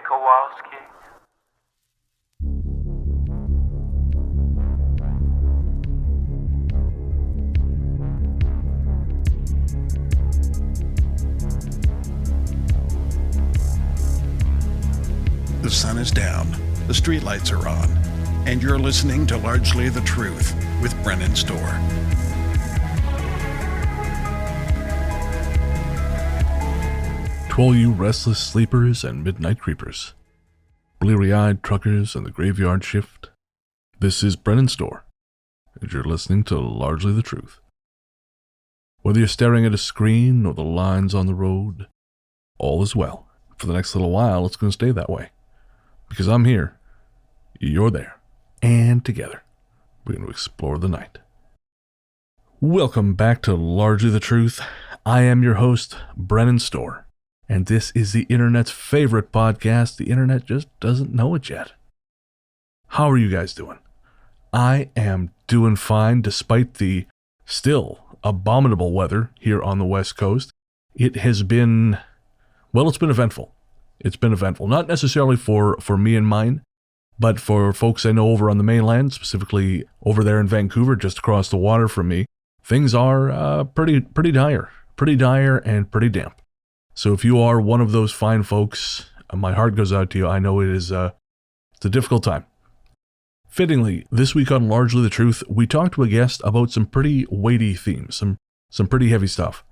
Kowalski. The sun is down, the streetlights are on, and you're listening to Largely the Truth with Brennan Storr. To all you restless sleepers and midnight creepers, bleary-eyed truckers and the graveyard shift, this is Brennan Storr, and you're listening to Largely the Truth. Whether you're staring at a screen or the lines on the road, all is well. For the next little while, it's going to stay that way. Because I'm here, you're there, and together, we're going to explore the night. Welcome back to Largely the Truth. I am your host, Brennan Storr, and this is the internet's favorite podcast. The internet just doesn't know it yet. How are you guys doing? I am doing fine despite the still abominable weather here on the West Coast. It has been, well, it's been eventful. It's been eventful, not necessarily for me and mine, but for folks I know over on the mainland, specifically over there in Vancouver, just across the water from me. Things are pretty dire and pretty damp. So if you are one of those fine folks, my heart goes out to you. I know it's a difficult time. Fittingly, this week on Largely the Truth, we talked to a guest about some pretty weighty themes, some pretty heavy stuff.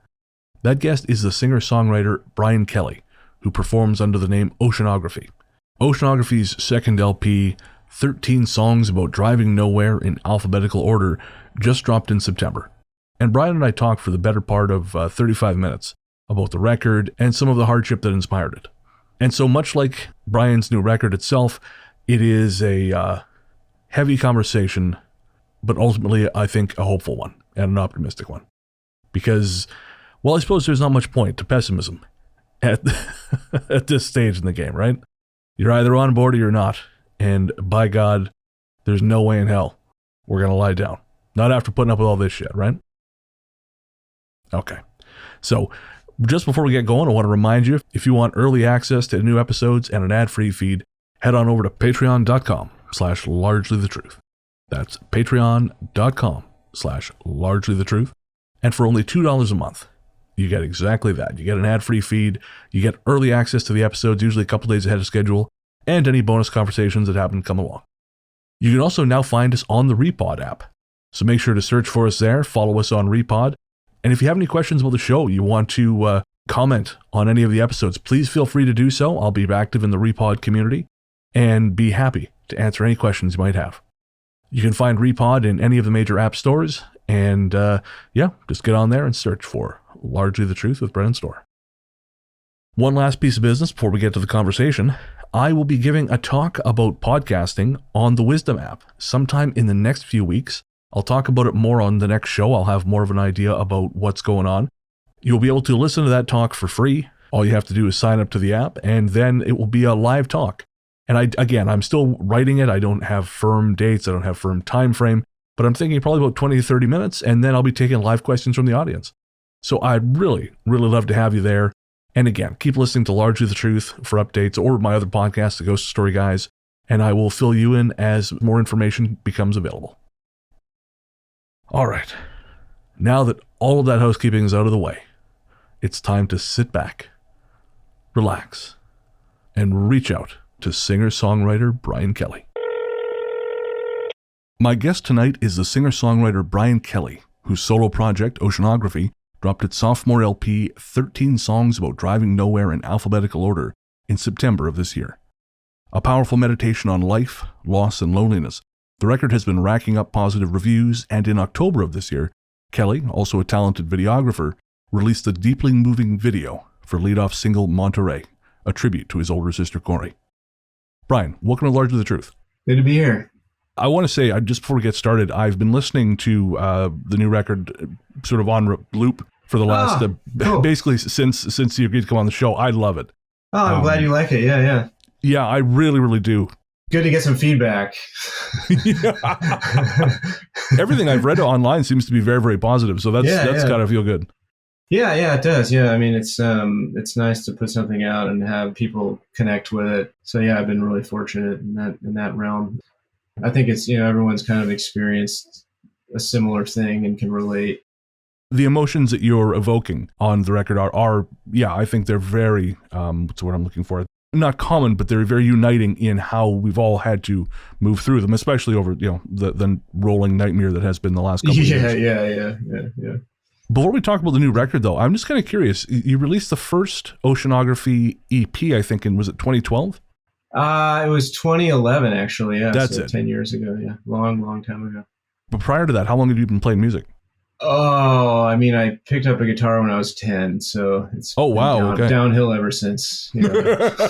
That guest is the singer-songwriter Brian Kelly, who performs under the name Oceanography. Oceanography's second LP, 13 Songs About Driving Nowhere in Alphabetical Order, just dropped in September. And Brian and I talked for the better part of 35 minutes about the record and some of the hardship that inspired it. And so much like Brian's new record itself, it is a heavy conversation, but ultimately I think a hopeful one and an optimistic one. Because, well, I suppose there's not much point to pessimism at this stage in the game, right? You're either on board or you're not. And by God, there's no way in hell we're going to lie down. Not after putting up with all this shit, right? Okay. So just before we get going, I want to remind you, if you want early access to new episodes and an ad-free feed, head on over to patreon.com/largelythetruth. That's patreon.com/largelythetruth. And for only $2 a month, you get exactly that. You get an ad-free feed, you get early access to the episodes, usually a couple days ahead of schedule, and any bonus conversations that happen to come along. You can also now find us on the Repod app. So make sure to search for us there, follow us on Repod. And if you have any questions about the show, you want to comment on any of the episodes, please feel free to do so. I'll be active in the Repod community and be happy to answer any questions you might have. You can find Repod in any of the major app stores, and just get on there and search for Largely the Truth with Brennan Storr. One last piece of business before we get to the conversation. I will be giving a talk about podcasting on the Wisdom app sometime in the next few weeks. I'll talk about it more on the next show. I'll have more of an idea about what's going on. You'll be able to listen to that talk for free. All you have to do is sign up to the app, and then it will be a live talk. And I'm still writing it. I don't have firm dates. I don't have firm time frame, but I'm thinking probably about 20 to 30 minutes, and then I'll be taking live questions from the audience. So I'd really, really love to have you there. And again, keep listening to Largely the Truth for updates or my other podcast, The Ghost Story Guys, and I will fill you in as more information becomes available. All right. Now that all of that housekeeping is out of the way, it's time to sit back, relax, and reach out to singer-songwriter Brian Kelly. My guest tonight is the singer-songwriter Brian Kelly, whose solo project, Oceanography, dropped its sophomore LP, 13 Songs About Driving Nowhere in Alphabetical Order, in September of this year. A powerful meditation on life, loss, and loneliness, the record has been racking up positive reviews, and in October of this year, Kelly, also a talented videographer, released a deeply moving video for lead-off single Monterey, a tribute to his older sister Corey. Brian, welcome to Largely the Truth. Good to be here. I want to say, just before we get started, I've been listening to the new record sort of on loop for the last, cool. basically since you agreed to come on the show. I love it. Oh, I'm glad you like it. Yeah. Yeah, I really, really do. Good to get some feedback. Everything I've read online seems to be very, very positive. So that's got to feel good. Yeah, it does. Yeah, I mean, it's nice to put something out and have people connect with it. So yeah, I've been really fortunate in that realm. I think it's, everyone's kind of experienced a similar thing and can relate. The emotions that you're evoking on the record are yeah, I think they're very, what's the word I'm looking for? Not common, but they're very uniting in how we've all had to move through them, especially over, the rolling nightmare that has been the last couple of years. Yeah. Before we talk about the new record, though, I'm just kind of curious. You released the first Oceanography EP, I think, was it 2012? It was 2011, actually. Yeah, That's so it. 10 years ago. Yeah, long time ago. But prior to that, how long have you been playing music? Oh, I mean, I picked up a guitar when I was 10, so it's downhill ever since. Yeah,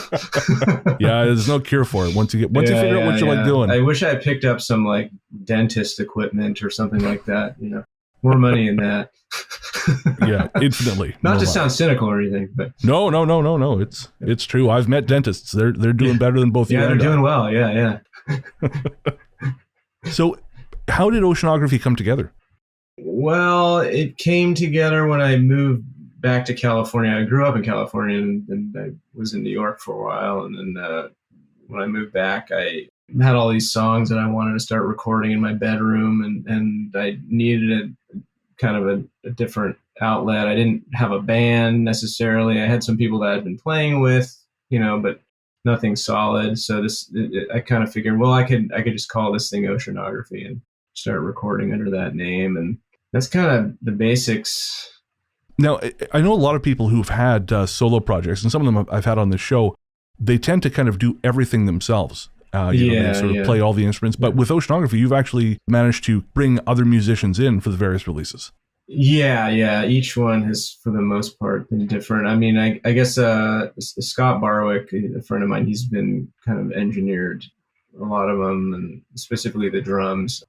there's no cure for it. Once you figure out what you like doing. I wish I picked up some like dentist equipment or something like that. More money in that. Yeah, infinitely. Not to sound cynical or anything, but no. It's true. I've met dentists. They're doing better than both you and I. Yeah, they're doing well. Yeah. So, how did Oceanography come together? Well, it came together when I moved back to California. I grew up in California and I was in New York for a while. And then when I moved back, I had all these songs that I wanted to start recording in my bedroom, and I needed a different outlet. I didn't have a band necessarily. I had some people that I'd been playing with, but nothing solid. So I kind of figured, well, I could just call this thing Oceanography and start recording under that name. And that's kind of the basics. Now, I know a lot of people who've had solo projects, and some of them I've had on this show, they tend to kind of do everything themselves. They sort of play all the instruments. But with Oceanography, you've actually managed to bring other musicians in for the various releases. Yeah. Each one has, for the most part, been different. I mean, I guess Scott Barwick, a friend of mine, he's been kind of engineered a lot of them, and specifically the drums,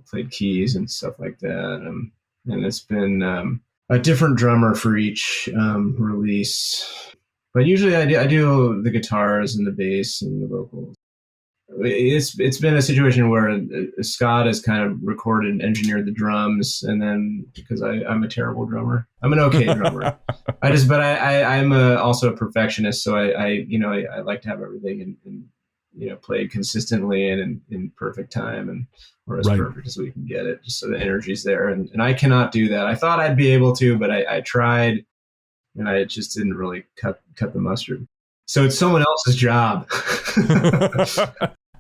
played keys and stuff like that. And it's been a different drummer for each release. But usually I do the guitars and the bass and the vocals. It's been a situation where Scott has kind of recorded and engineered the drums, and then because I'm a terrible drummer, I'm an okay drummer. I'm also a perfectionist, so I like to have everything and played consistently and in perfect time, or as perfect as we can get it, just so the energy's there. And I cannot do that. I thought I'd be able to, but I tried, and I just didn't really cut the mustard. So it's someone else's job.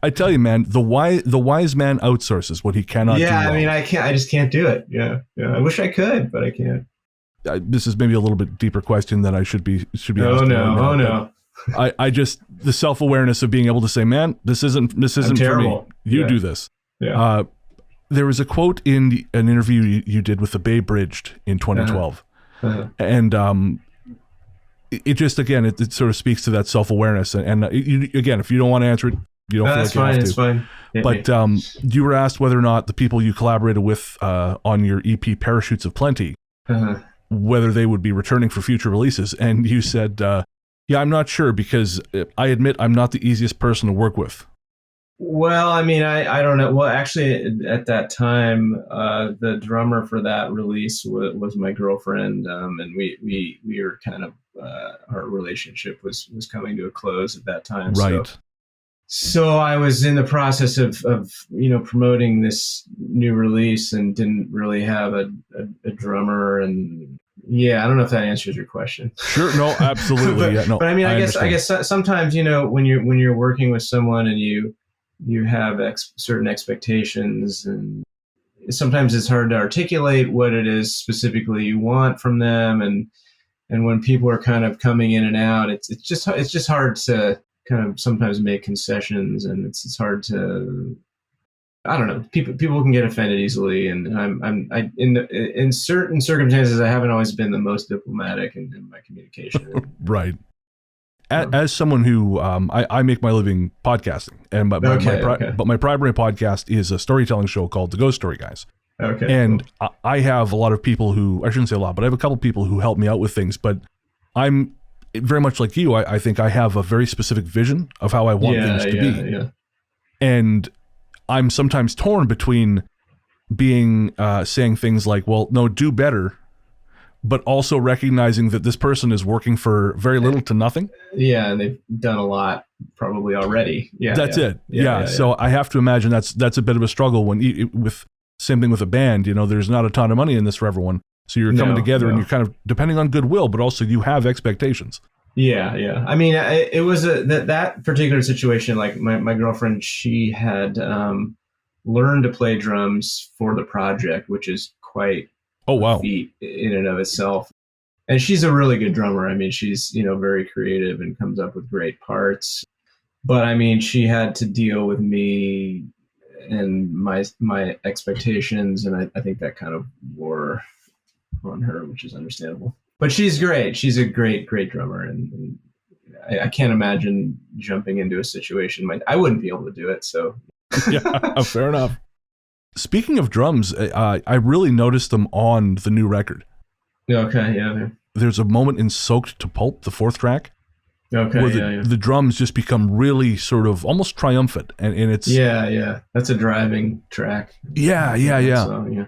I tell you, man, the wise man outsources what he cannot do. Yeah, I mean, I just can't do it. Yeah. I wish I could, but I can't. This is maybe a little bit deeper question that I should be asking. Oh no. I just, the self-awareness of being able to say, man, this isn't for me. You do this. Yeah. There was a quote in an interview you did with the Bay Bridged in 2012. And it just, again, it sort of speaks to that self-awareness. And again, if you don't want to answer it, you don't feel like you have to. It's fine. But you were asked whether or not the people you collaborated with on your EP Parachutes of Plenty, whether they would be returning for future releases. And you said, yeah, I'm not sure, because I admit I'm not the easiest person to work with. Well, I mean, I don't know. Well, actually, at that time, the drummer for that release was my girlfriend, and we were kind of our relationship was coming to a close at that time. Right. So I was in the process of promoting this new release and didn't really have a drummer. And yeah, I don't know if that answers your question. Sure. No, absolutely. but I mean, I guess sometimes, when you're working with someone and you have certain expectations, and sometimes it's hard to articulate what it is specifically you want from them. And when people are kind of coming in and out, it's just hard to kind of sometimes make concessions, and it's hard to, I don't know, people can get offended easily. And in certain circumstances, I haven't always been the most diplomatic in my communication. Right. As someone who, I make my living podcasting, and but my primary podcast is a storytelling show called The Ghost Story Guys. Okay. And cool. I have a lot of people who, I shouldn't say a lot, but I have a couple people who help me out with things. But I'm very much like you. I think I have a very specific vision of how I want things to be. Yeah. And I'm sometimes torn between being saying things like, well, no, do better, but also recognizing that this person is working for very little to nothing. Yeah, and they've done a lot probably already. Yeah, that's it. Yeah. So I have to imagine that's a bit of a struggle with same thing with a band. There's not a ton of money in this for everyone. So you're coming together and you're kind of depending on goodwill, but also you have expectations. Yeah. I mean, it was that particular situation. Like my girlfriend, she had learned to play drums for the project, which is quite a feat in and of itself. And she's a really good drummer. I mean, she's very creative and comes up with great parts. But I mean, she had to deal with me and my expectations, and I think that kind of wore on her, which is understandable. But she's great. She's a great drummer, and I can't imagine jumping into a situation I wouldn't be able to do it. So yeah, fair enough. Speaking of drums, I really noticed them on the new record. Okay, yeah. There's a moment in "Soaked to Pulp," the fourth track, where the drums just become really sort of almost triumphant, and it's that's a driving track. Yeah. So, yeah.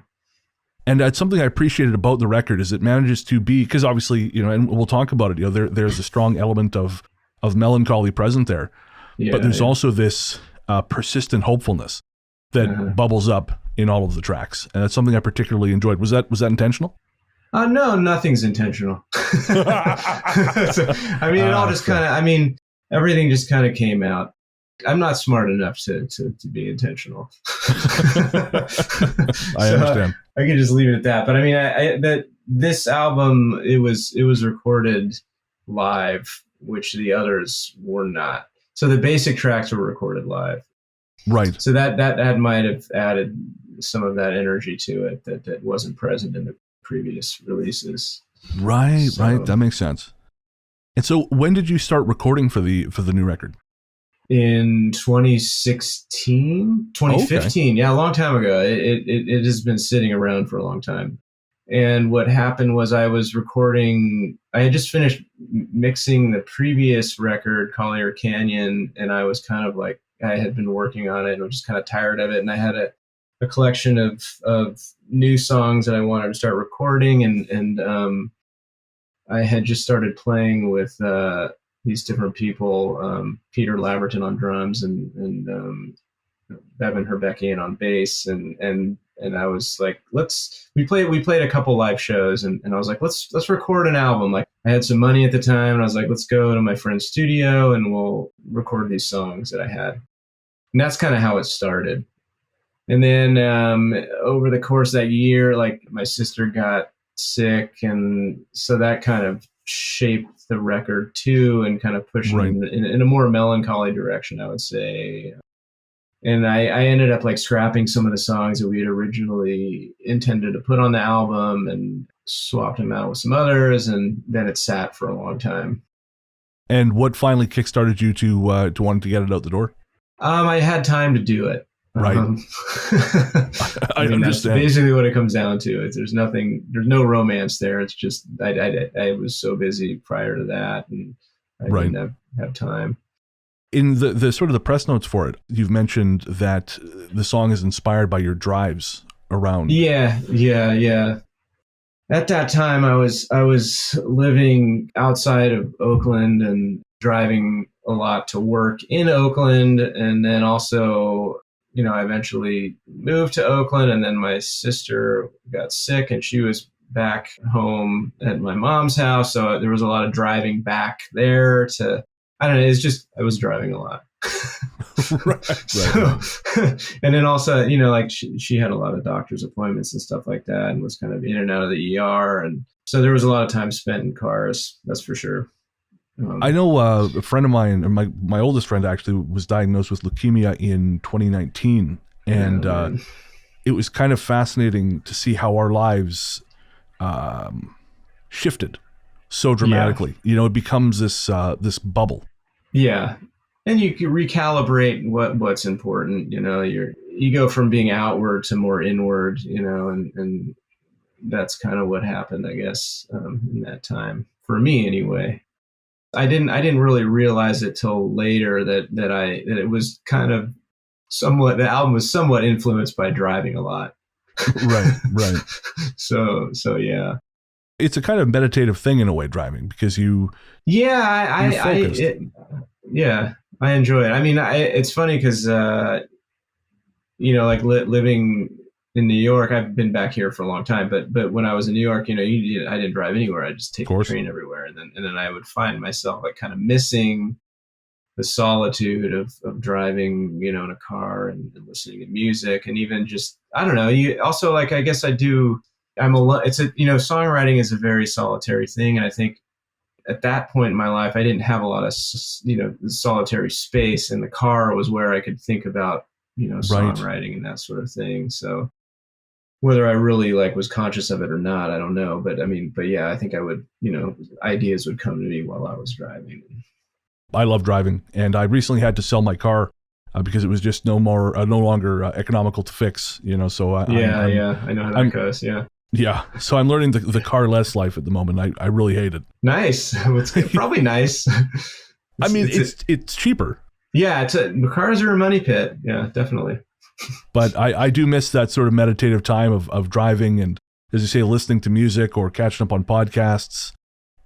And that's something I appreciated about the record is it manages to be, because obviously, and we'll talk about it, there's a strong element of melancholy present there, but there's also this persistent hopefulness that bubbles up in all of the tracks. And that's something I particularly enjoyed. Was that intentional? No, nothing's intentional. I mean, it all just everything just kind of came out. I'm not smart enough to be intentional. I understand. I can just leave it at that. But I mean, this album, it was recorded live, which the others were not. So the basic tracks were recorded live. Right. So that might have added some of that energy to it that wasn't present in the previous releases. Right. That makes sense. And so when did you start recording for the new record? In 2016, 2015. Okay. Yeah, a long time ago. It has been sitting around for a long time. And what happened was I had just finished mixing the previous record, Collier Canyon, and I was kind of like, I had been working on it and I was just kind of tired of it. And I had a collection of new songs that I wanted to start recording. And I had just started playing with these different people, Peter Laverton on drums and Bevan Herbeckian on bass, and I was like, we played a couple live shows, and I was like, let's record an album. Like, I had some money at the time, and I was like, let's go to my friend's studio and we'll record these songs that I had. And that's kind of how it started. And then over the course of that year, like, my sister got sick, and so that kind of shaped the record too, and kind of pushed in a more melancholy direction, I would say. And I ended up like scrapping some of the songs that we had originally intended to put on the album and swapped them out with some others, and then it sat for a long time. And what finally kickstarted you to want to get it out the door? I had time to do it. Right. I understand. That's basically what it comes down to. There's no romance there. It's just, I was so busy prior to that, and I didn't have time. In the sort of the press notes for it, you've mentioned that the song is inspired by your drives around. Yeah. At that time, I was living outside of Oakland and driving a lot to work in Oakland, and then also, I eventually moved to Oakland, and then my sister got sick and she was back home at my mom's house. So there was a lot of driving back there I don't know. It's just, I was driving a lot. So, and then also, like she had a lot of doctor's appointments and stuff like that, and was kind of in and out of the ER. And so there was a lot of time spent in cars. That's for sure. I know a friend of mine, my oldest friend actually, was diagnosed with leukemia in 2019. And it was kind of fascinating to see how our lives shifted so dramatically. It becomes this bubble. Yeah. And you can recalibrate what's important. You go from being outward to more inward, and that's kind of what happened, I guess, in that time, for me anyway. I didn't really realize it till later that it was kind of somewhat, the album was somewhat influenced by driving a lot. Right. So yeah. It's a kind of meditative thing in a way, driving, because you're focused. I enjoy it. I mean, it's funny because like living in New York, I've been back here for a long time, but when I was in New York, I didn't drive anywhere. I just take the train everywhere, and then I would find myself like kind of missing the solitude of driving, in a car and listening to music, and even just, I don't know. You also, like, I guess I do. Songwriting is a very solitary thing, and I think at that point in my life, I didn't have a lot of, solitary space, and the car was where I could think about, songwriting and that sort of thing. So whether I really was conscious of it or not, I don't know. But yeah, I think I would, ideas would come to me while I was driving. I love driving, and I recently had to sell my car because it was just no longer economical to fix, So I know how that goes. Yeah. So I'm learning the car less life at the moment. I really hate it. Nice. It's probably nice. It's cheaper. Yeah. Cars are a money pit. Yeah, definitely. But I do miss that sort of meditative time of driving and, as you say, listening to music or catching up on podcasts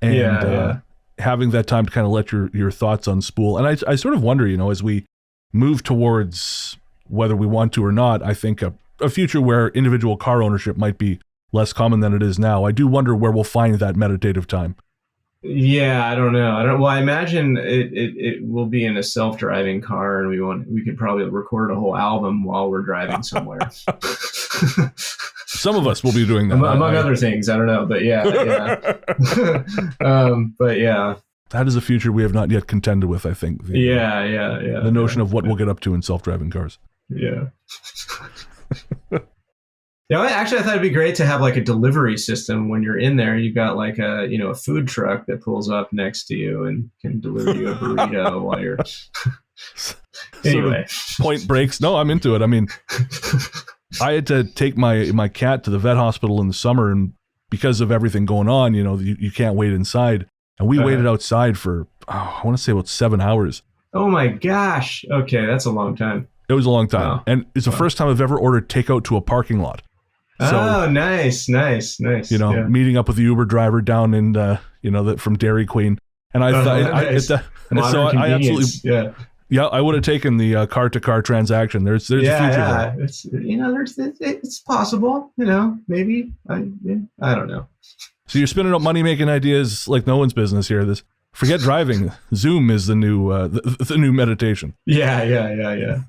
and having that time to kind of let your thoughts unspool. And I sort of wonder, as we move towards, whether we want to or not, I think a future where individual car ownership might be less common than it is now. I do wonder where we'll find that meditative time. Yeah, I don't know. Well, I imagine it will be in a self-driving car, and we could probably record a whole album while we're driving somewhere. Some of us will be doing that, among other things. I don't know, but yeah. But yeah, that is a future we have not yet contended with. I think. The notion of what we'll get up to in self-driving cars. Yeah. Yeah, actually, I thought it'd be great to have like a delivery system when you're in there. You've got like a food truck that pulls up next to you and can deliver you a burrito while you're. Anyway, Point Breaks. No, I'm into it. I mean, I had to take my cat to the vet hospital in the summer, and because of everything going on, you can't wait inside, and we waited outside for I want to say about 7 hours. Oh my gosh! Okay, that's a long time. It was a long time, wow. And it's the first time I've ever ordered takeout to a parking lot. So, nice. Meeting up with the Uber driver down in, from Dairy Queen. And I thought, I absolutely, I would have taken the car-to-car transaction. There's a future there. It's possible, maybe. I don't know. So you're spinning up money-making ideas like no one's business here. Forget driving. Zoom is the new meditation. Yeah.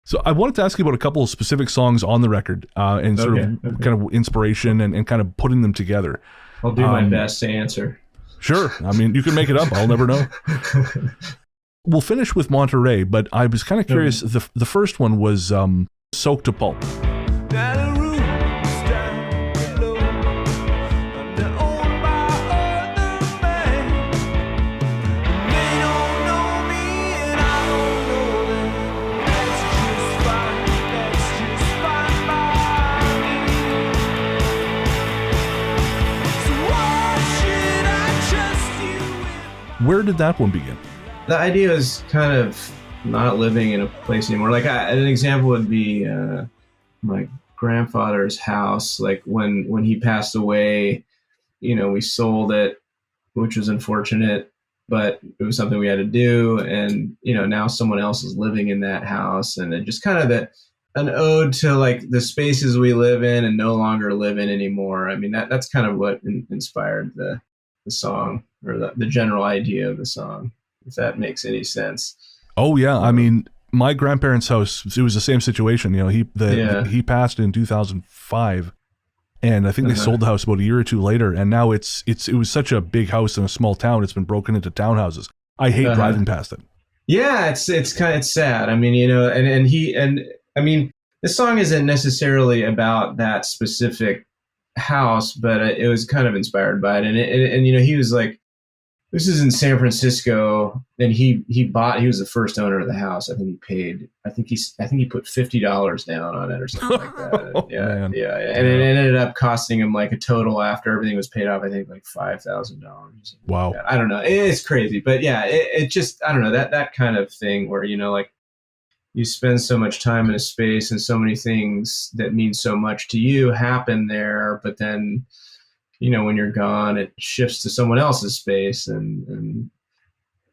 So I wanted to ask you about a couple of specific songs on the record and kind of inspiration and kind of putting them together. I'll do my best to answer. Sure. I mean, you can make it up. I'll never know. We'll finish with Monterey, but I was kind of curious. The first one was Soaked to Pulp. Where did that one begin? The idea is kind of not living in a place anymore. Like an example would be my grandfather's house. Like when he passed away, we sold it, which was unfortunate, but it was something we had to do. And, now someone else is living in that house, and it just kind of an ode to like the spaces we live in and no longer live in anymore. I mean, that's kind of what inspired the song, or the general idea of the song, if that makes any sense. Oh yeah, I mean, my grandparents' house, it was the same situation. He passed in 2005, and I think they sold the house about a year or two later. And now it was such a big house in a small town. It's been broken into townhouses. I hate driving past it. Yeah, it's kind of sad. I mean, this song isn't necessarily about that specific house, but it was kind of inspired by it. And he was like, this is in San Francisco, and he was the first owner of the house. I think he put $50 down on it or something like that. Yeah. And it ended up costing him like a total, after everything was paid off, I think like $5,000. Wow. Like I don't know. It's crazy, but yeah, it just, I don't know, that kind of thing where, like you spend so much time in a space and so many things that mean so much to you happen there, but then when you're gone, it shifts to someone else's space, and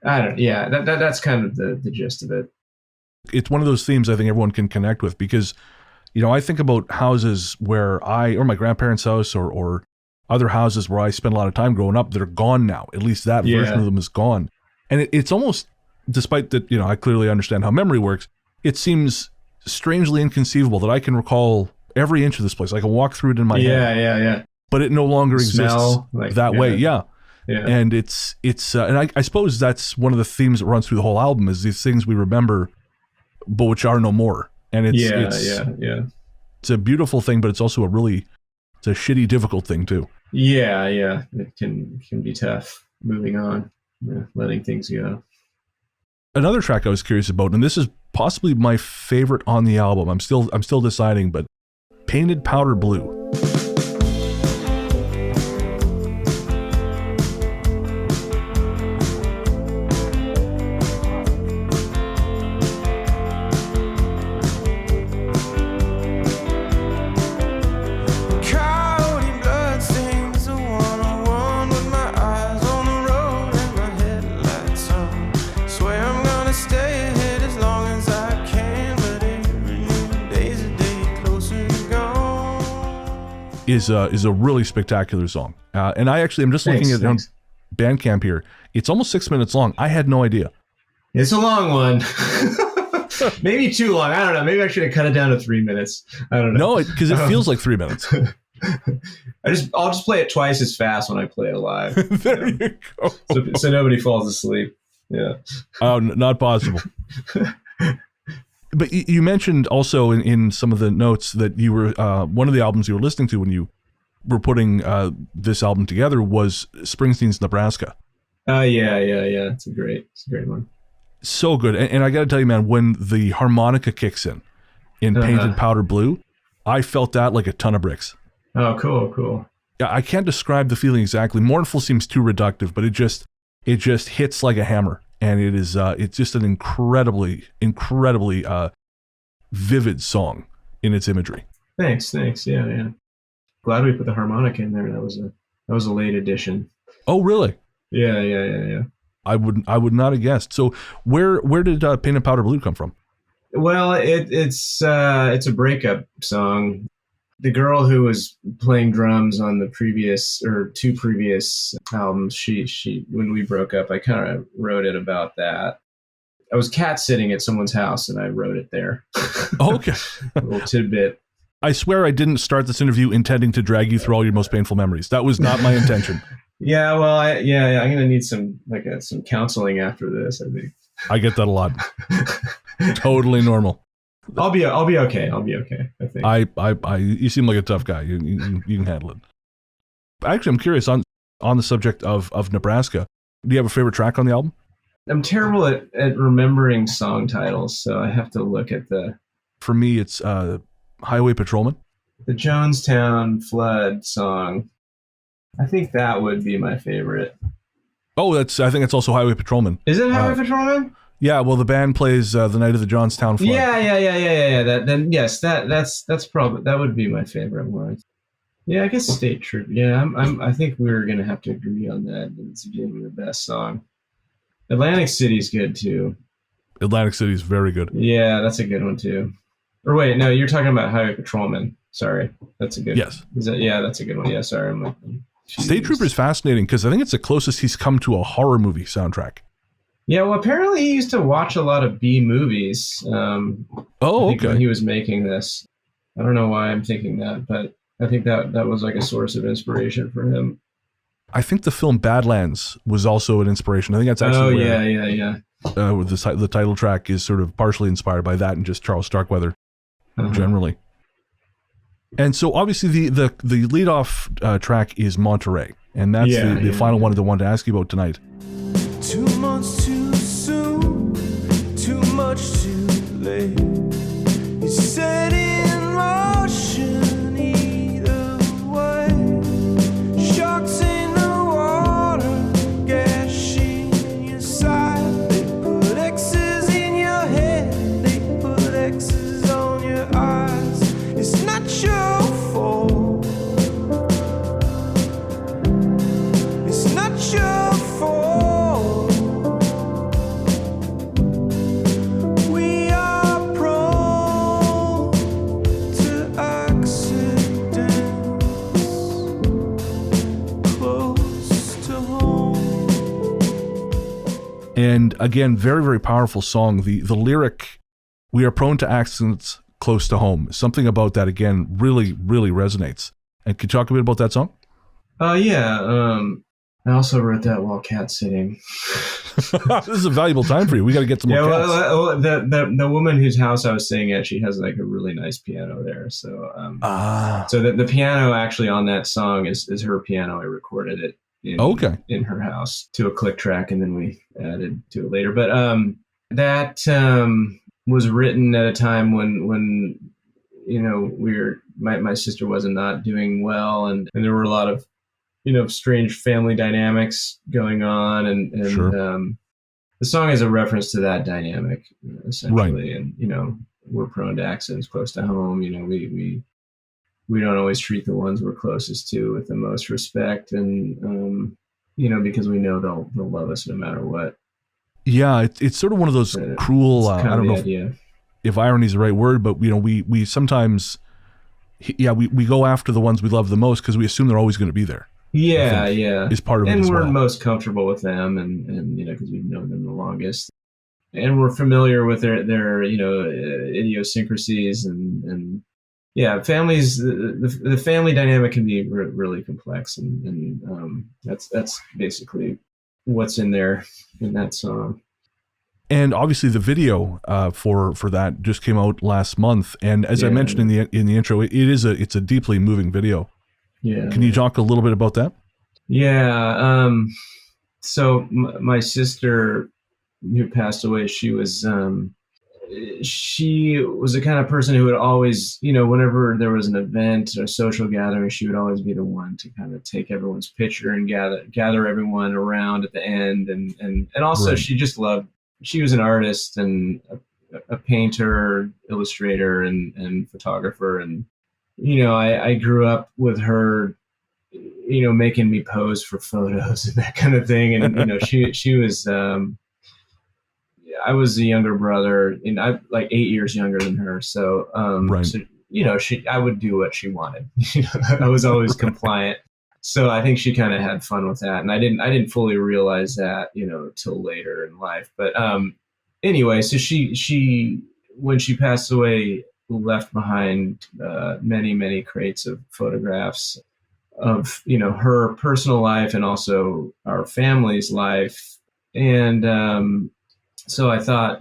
I don't. Yeah, that's kind of the gist of it. It's one of those themes I think everyone can connect with because, I think about houses where or my grandparents' house or other houses where I spent a lot of time growing up that are gone now. At least that version of them is gone. And it's almost, despite that, I clearly understand how memory works, it seems strangely inconceivable that I can recall every inch of this place. I can walk through it in my head. Yeah. But it no longer exists that way. Yeah. And it's and I suppose that's one of the themes that runs through the whole album is these things we remember, but which are no more. And it's a beautiful thing, but it's also it's a shitty, difficult thing too. Yeah. It can be tough moving on, letting things go. Another track I was curious about, and this is possibly my favorite on the album. I'm still deciding, but Painted Powder Blue. Is a really spectacular song. And I'm just looking at it on Bandcamp here. It's almost 6 minutes long. I had no idea. It's a long one. Maybe too long. I don't know. Maybe I should have cut it down to 3 minutes. I don't know. No, because it feels like 3 minutes. I'll just play it twice as fast when I play it live. There you go. So nobody falls asleep. Yeah. Oh, not possible. But you mentioned also in some of the notes that you were one of the albums you were listening to when you were putting this album together was Springsteen's Nebraska. Yeah. It's a great one. So good. And I got to tell you, man, when the harmonica kicks in Painted Powder Blue, I felt that like a ton of bricks. Oh, cool. I can't describe the feeling exactly. Mournful seems too reductive, but it just hits like a hammer. And it is it's just an incredibly vivid song in its imagery. Thanks. Yeah. Glad we put the harmonica in there. That was a late addition. Oh, really? Yeah. I would not have guessed. So where did Painted Powder Blue come from? Well, it's a breakup song. The girl who was playing drums on the two previous albums, she when we broke up, I kind of wrote it about that. I was cat sitting at someone's house and I wrote it there. Okay. A little tidbit. I swear I didn't start this interview intending to drag you through all your most painful memories. That was not my intention. Yeah, well, I'm gonna need some counseling after this, I think. I get that a lot. Totally normal. I'll be okay. I think. You seem like a tough guy. You can handle it. Actually, I'm curious on the subject of Nebraska. Do you have a favorite track on the album? I'm terrible at remembering song titles, so I have to look at For me, it's Highway Patrolman. The Jonestown Flood song. I think that would be my favorite. Oh, I think it's also Highway Patrolman. Is it Highway Patrolman? Yeah, well, the band plays the night of the Johnstown Flood. Yeah. Yes, that's probably that would be my favorite one. Yeah, I guess State Troop. Yeah, I think we're gonna have to agree on that. It's being the best song. Atlantic City's good too. Atlantic City's very good. Yeah, that's a good one too. Or wait, no, you're talking about Highway Patrolman. Sorry, that's a good. Yes. That's a good one. Yeah, sorry, State Trooper is fascinating because I think it's the closest he's come to a horror movie soundtrack. Yeah, well, apparently he used to watch a lot of B movies. Okay. When he was making this, I don't know why I'm thinking that, but I think that was like a source of inspiration for him. I think the film Badlands was also an inspiration. I think that's actually yeah. The title track is sort of partially inspired by that and just Charles Starkweather generally. And so obviously the lead-off track is Monterey, and that's the final one that I wanted to ask you about tonight. 2 months too soon, too much too late. You set in motion either way. Sharks in the water, gashing in your side. They put X's in your head, they put X's on your eyes. It's not your fault. again, very, very powerful song. The lyric, "We are prone to accidents close to home." Something about that, again, really, really resonates. And can you talk a bit about that song? Yeah. I also wrote that while cat sitting. This is a valuable time for you. We got to get some more cats. Well, the woman whose house I was staying at, she has like a really nice piano there. So so the piano actually on that song is her piano. I recorded it in her house to a click track, and then we added to it later. But that was written at a time when my sister was not doing well, and there were a lot of strange family dynamics going on, and Sure. The song is a reference to that dynamic, essentially. Right. And we're prone to accidents close to home. We don't always treat the ones we're closest to with the most respect, and because we know they'll love us no matter what. Yeah, it's sort of one of those cruel. I don't know if irony is the right word, but we sometimes, we go after the ones we love the most because we assume they're always going to be there. Yeah. Is part of it and as we're well. most comfortable with them, and because we've known them the longest, and we're familiar with their idiosyncrasies, and families. The family dynamic can be really complex, and that's basically what's in there in that song. And obviously, the video for that just came out last month, and as I mentioned in the intro, it's a deeply moving video. Yeah. Can you talk a little bit about that? Yeah. So my sister, who passed away, she was the kind of person who would always, whenever there was an event or social gathering, she would always be the one to kind of take everyone's picture and gather everyone around at the end. And also Right. she was an artist and a painter, illustrator, and photographer. And, I grew up with her, making me pose for photos and that kind of thing. And, she was, I was the younger brother, and I'm like 8 years younger than her. So, Right. so I would do what she wanted. I was always compliant. So I think she kind of had fun with that. And I didn't fully realize that, till later in life. But anyway, so she when she passed away, left behind many, many crates of photographs of, her personal life and also our family's life. And so I thought,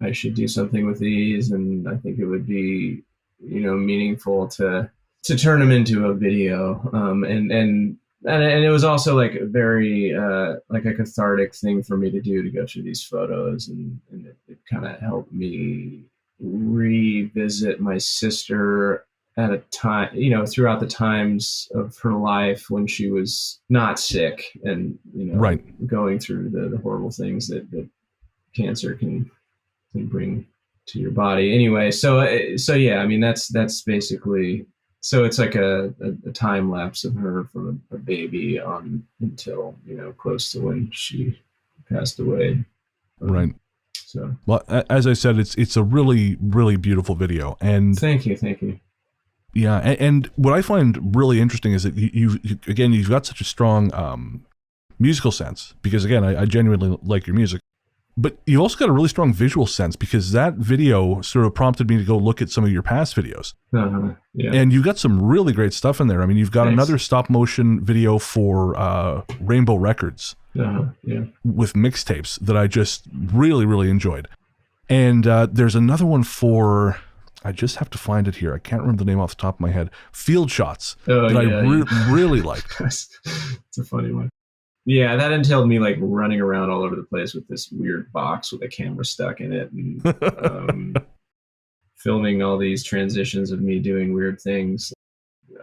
I should do something with these, and I think it would be, meaningful to turn them into a video. And it was also like a very like a cathartic thing for me to do, to go through these photos, and it kind of helped me revisit my sister at a time, throughout the times of her life when she was not sick, and Right. going through the horrible things that cancer can bring to your body. Anyway, so yeah, I mean that's basically, so it's like a time lapse of her from a baby on until close to when she passed away. Right. So, well, as I said, it's a really, really beautiful video, and thank you. Yeah, and what I find really interesting is that you've got such a strong musical sense, because again, I genuinely like your music, but you've also got a really strong visual sense, because that video sort of prompted me to go look at some of your past videos. Yeah. And you've got some really great stuff in there. I mean, you've got Thanks. another stop motion video for Rainbow Records with mixtapes that I just really, really enjoyed. And there's another one for, I just have to find it here, I can't remember the name off the top of my head, Field Shots, that I really liked. It's a funny one. Yeah, that entailed me like running around all over the place with this weird box with a camera stuck in it, and filming all these transitions of me doing weird things.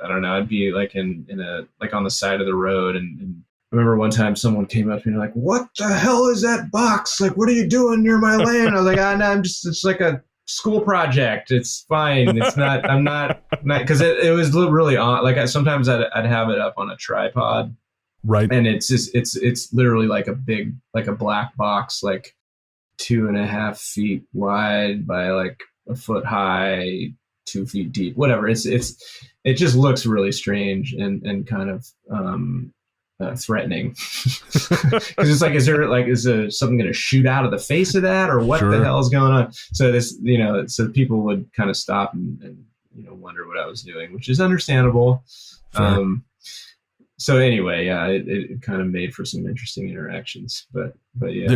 I don't know. I'd be like in a like on the side of the road, and I remember one time someone came up to me and like, "What the hell is that box? Like, what are you doing near my land?" I was like, "No, it's like a school project. It's fine. It's not. I'm not because it was really odd. Like sometimes I'd have it up on a tripod." Right. And it's literally like a black box, like 2.5 feet wide by like a foot high, 2 feet deep, whatever. It just looks really strange and kind of threatening. Because it's like, is there something going to shoot out of the face of that, or what the hell is going on? So this, so people would kind of stop and wonder what I was doing, which is understandable. So anyway, yeah, it kind of made for some interesting interactions, but yeah.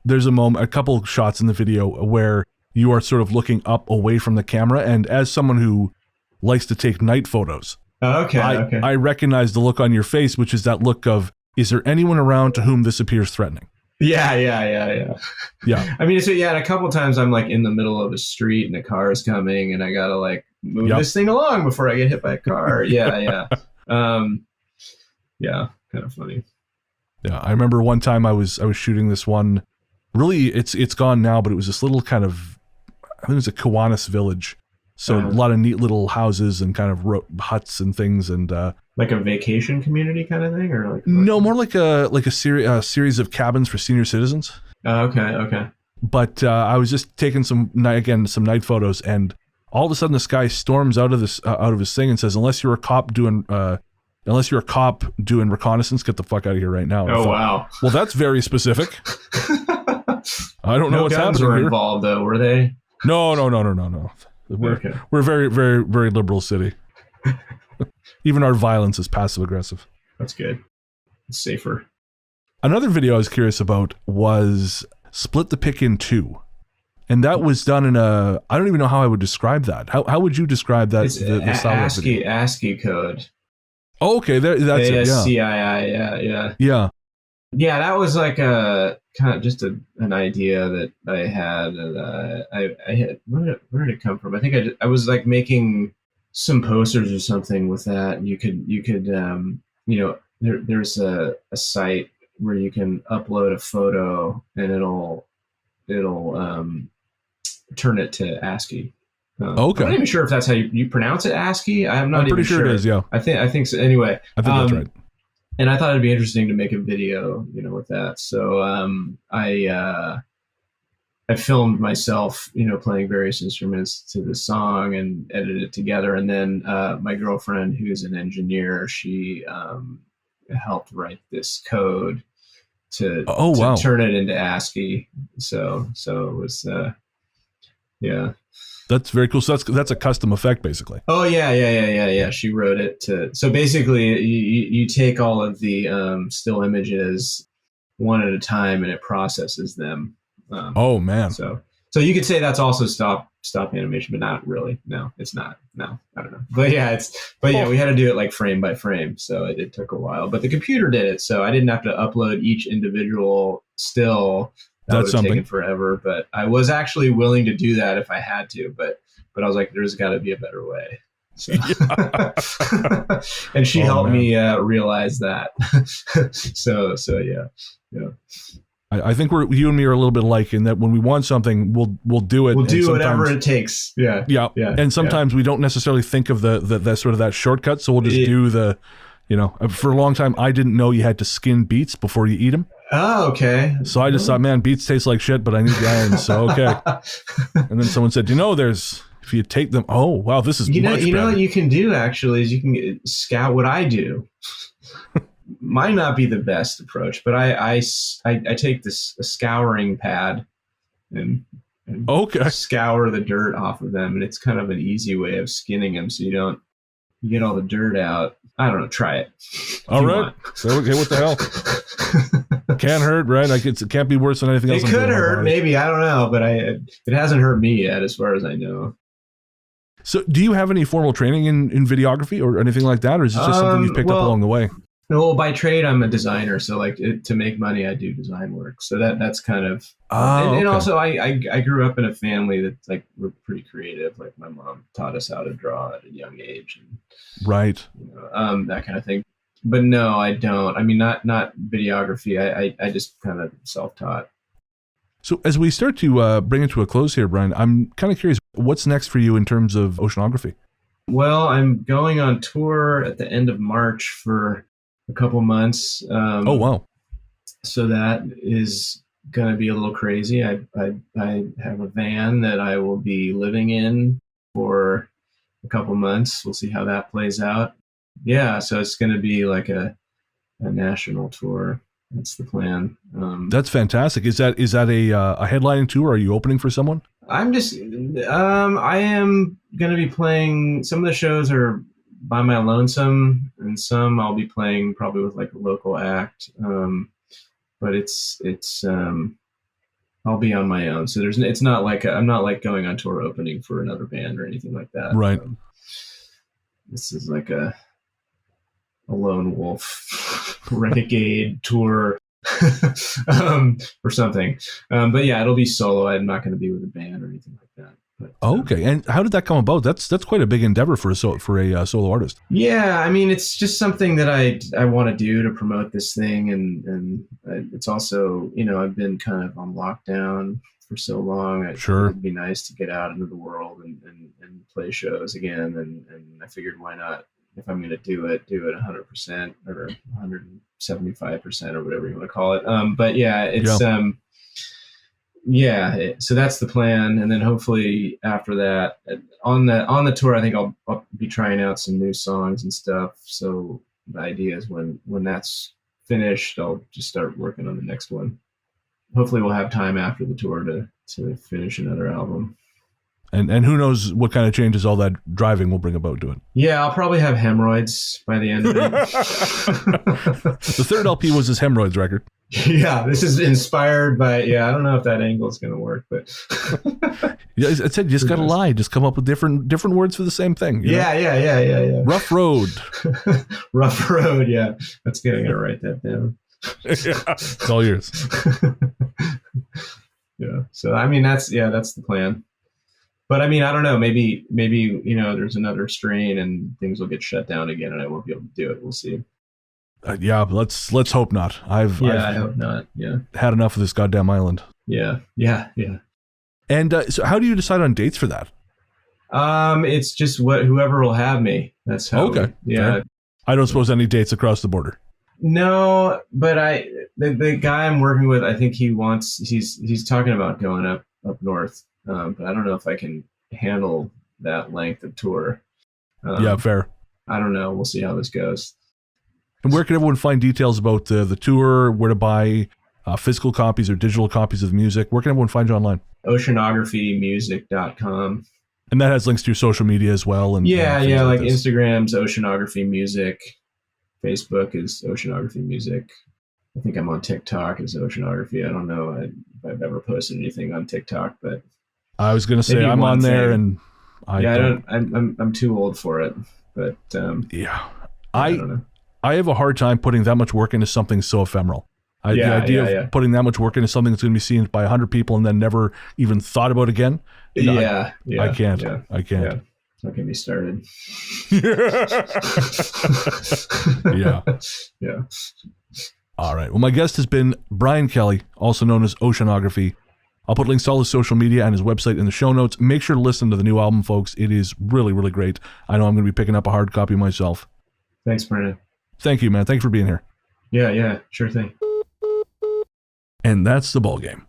There's a moment, a couple shots in the video where you are sort of looking up away from the camera, and as someone who likes to take night photos, I recognize the look on your face, which is that look of, is there anyone around to whom this appears threatening? Yeah. I mean, and a couple of times I'm like in the middle of a street and a car is coming, and I gotta like move this thing along before I get hit by a car. Yeah. Yeah, kind of funny. Yeah, I remember one time I was shooting this one. Really, it's gone now, but it was this little kind of, I think it was a Kiwanis village. So a lot of neat little houses and kind of huts and things, and like a vacation community kind of thing, or like no, more like a series of cabins for senior citizens. Okay. But I was just taking some night photos, and all of a sudden this guy storms out of his thing and says, "Unless you're a cop doing reconnaissance, get the fuck out of here right now." Oh, wow. Well, that's very specific. I don't know what's happening were here. Involved though, were they? No. We're a very, very, very liberal city. Even our violence is passive aggressive. That's good. It's safer. Another video I was curious about was Split the Pic in Two. And that was done in I don't even know how I would describe that. How would you describe that? It's ASCII code. Oh, okay. That's it. ASCII, yeah. Yeah, that was like a kind of just an idea that I had. I had, where did it come from? I think I was like making some posters or something with that. And you could there's a site where you can upload a photo and it'll turn it to ASCII. Okay. I'm not even sure if that's how you pronounce it, ASCII. I'm pretty sure it is. Yeah. I think so. Anyway, I think that's right. And I thought it'd be interesting to make a video, with that. So I filmed myself, playing various instruments to the song and edited it together. And then my girlfriend, who's an engineer, she helped write this code to turn it into ASCII. So it was, yeah. That's very cool. So that's a custom effect, basically. Oh yeah. She wrote it so basically you take all of the still images one at a time and it processes them. Oh man. So you could say that's also stop animation, but not really. No, it's not. No, I don't know. But yeah, we had to do it like frame by frame. So it took a while, but the computer did it. So I didn't have to upload each individual still. That would have taken forever, but I was actually willing to do that if I had to, but I was like, there's got to be a better way. So. And she helped me realize that. so yeah. I think you and me are a little bit alike in that when we want something, we'll do it. We'll do whatever it takes. Yeah. And sometimes we don't necessarily think of the sort of that shortcut, so we'll just do the. For a long time, I didn't know you had to skin beets before you eat them. Oh, okay. So I just thought, man, beets taste like shit, but I need the iron, so okay. And then someone said, if you take them, oh, wow, this is much better. You know what you can do, actually, is you can scout what I do. Might not be the best approach, but I take a scouring pad and scour the dirt off of them, and it's kind of an easy way of skinning them so you get all the dirt out. I don't know. Try it. All right. So, okay, what the hell? Can't hurt, right? Like it can't be worse than anything else. It could hurt, maybe. I don't know, but it hasn't hurt me yet, as far as I know. So, do you have any formal training in videography or anything like that, or is it just something you've picked up along the way? Well, by trade, I'm a designer, so to make money, I do design work. So that's kind of. And also, I grew up in a family that's like we're pretty creative. Like my mom taught us how to draw at a young age, and right, that kind of thing. But no, I don't. I mean, not videography. I just kind of self-taught. So as we start to bring it to a close here, Brian, I'm kind of curious, what's next for you in terms of oceanography? Well, I'm going on tour at the end of March for a couple months. Oh, wow. So that is going to be a little crazy. I have a van that I will be living in for a couple months. We'll see how that plays out. Yeah, so it's going to be like a national tour. That's the plan. That's fantastic. Is that a headlining tour? Are you opening for someone? I am going to be playing. Some of the shows are by my lonesome, and some I'll be playing probably with like a local act. But it's I'll be on my own. So it's not like I'm not like going on tour opening for another band or anything like that. Right. This is like a lone wolf renegade tour or something. But yeah, it'll be solo. I'm not going to be with a band or anything like that. But, okay. And how did that come about? That's quite a big endeavor for a solo artist. Yeah, I mean, it's just something that I want to do to promote this thing, and it's also, I've been kind of on lockdown for so long. Sure. It'd be nice to get out into the world and play shows again, and I figured, why not? If I'm going to do it 100% or 175% or whatever you want to call it. But yeah, it's so that's the plan, and then hopefully after that, on the tour, I think I'll be trying out some new songs and stuff. So the idea is when that's finished, I'll just start working on the next one. Hopefully, we'll have time after the tour to finish another album. And who knows what kind of changes all that driving will bring about to it. Yeah, I'll probably have hemorrhoids by the end of it. The third LP was his hemorrhoids record. Yeah, this is inspired by, I don't know if that angle is going to work, but. Yeah, I said, you just got to lie. Just come up with different words for the same thing. Yeah. Rough road. Rough road, yeah. That's good. I'm going to write that down. Yeah, it's all yours. Yeah. So, I mean, that's the plan. But I mean, I don't know. Maybe there's another strain and things will get shut down again, and I won't be able to do it. We'll see. Yeah, let's hope not. I hope not. Yeah, had enough of this goddamn island. Yeah. And so, how do you decide on dates for that? It's just whoever will have me. That's how. Okay. Yeah. Fair. I don't suppose any dates across the border. No, but the guy I'm working with, I think he's talking about going up north. But I don't know if I can handle that length of tour. Yeah, fair. I don't know. We'll see how this goes. And where can everyone find details about the tour, where to buy physical copies or digital copies of the music? Where can everyone find you online? Oceanographymusic.com. And that has links to your social media as well. And like Instagram's Oceanography Music. Facebook is Oceanography Music. I think I'm on TikTok as Oceanography. I don't know if I've ever posted anything on TikTok, but I was going to say I'm on there, and I'm too old for it. But I don't know. I have a hard time putting that much work into something so ephemeral. The idea of putting that much work into something that's going to be seen by 100 people and then never even thought about again. I can't. I can't. Yeah. Don't get me started. Yeah. All right. Well, my guest has been Brian Kelly, also known as Oceanography. I'll put links to all his social media and his website in the show notes. Make sure to listen to the new album, folks. It is really, really great. I know I'm going to be picking up a hard copy myself. Thanks, Brennan. Thank you, man. Thanks for being here. Yeah, sure thing. And that's the ball game.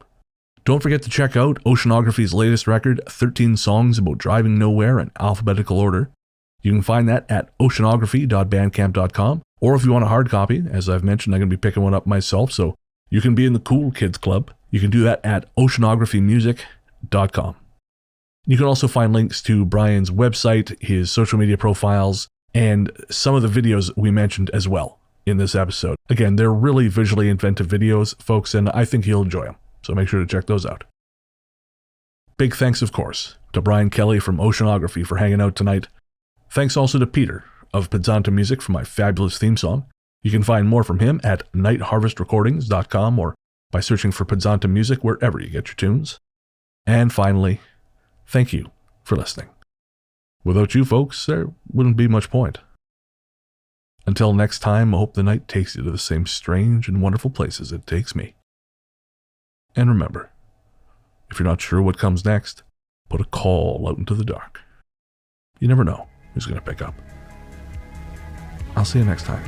Don't forget to check out Oceanography's latest record, 13 Songs About Driving Nowhere in Alphabetical Order. You can find that at oceanography.bandcamp.com. Or if you want a hard copy, as I've mentioned, I'm going to be picking one up myself, so you can be in the cool kids club. You can do that at oceanographymusic.com. You can also find links to Brian's website, his social media profiles, and some of the videos we mentioned as well in this episode. Again, they're really visually inventive videos, folks, and I think you'll enjoy them, so make sure to check those out. Big thanks, of course, to Brian Kelly from Oceanography for hanging out tonight. Thanks also to Peter of Pizzanta Music for my fabulous theme song. You can find more from him at nightharvestrecordings.com or by searching for Pizzanta Music wherever you get your tunes. And finally, thank you for listening. Without you folks, there wouldn't be much point. Until next time, I hope the night takes you to the same strange and wonderful places it takes me. And remember, if you're not sure what comes next, put a call out into the dark. You never know who's going to pick up. I'll see you next time.